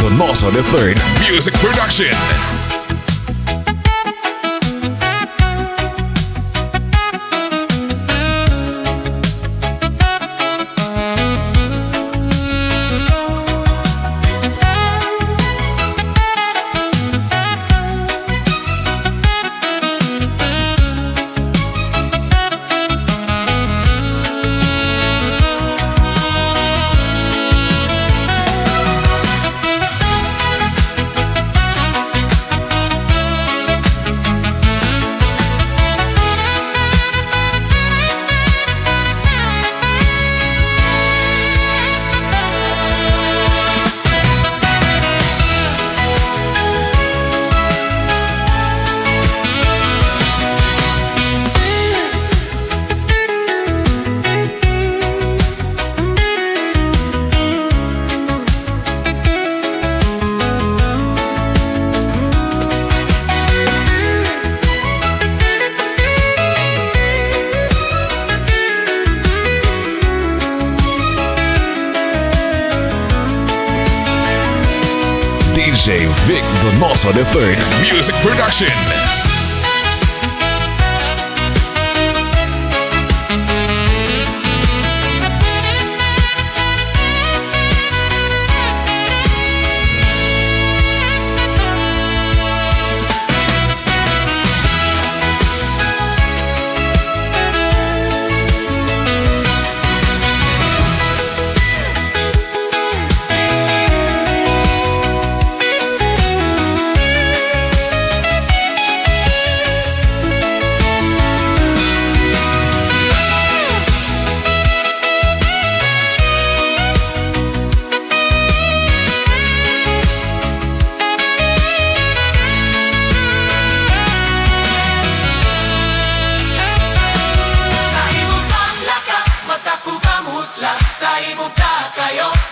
Donoso III Music Production. DjVicDonosoIII Music Production.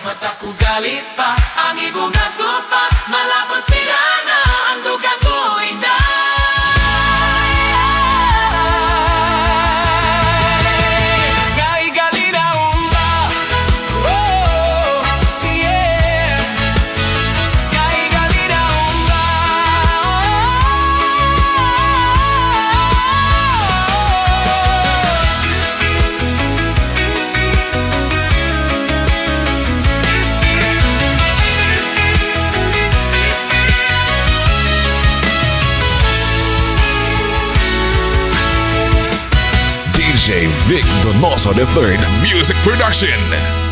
Mataku galit pa, ang ibong asupa, malabot sila na ang dugang ko inday. Kay gali na umba, oh, yeah. Kay gali na umba, DjVicDonosoIII Music Production.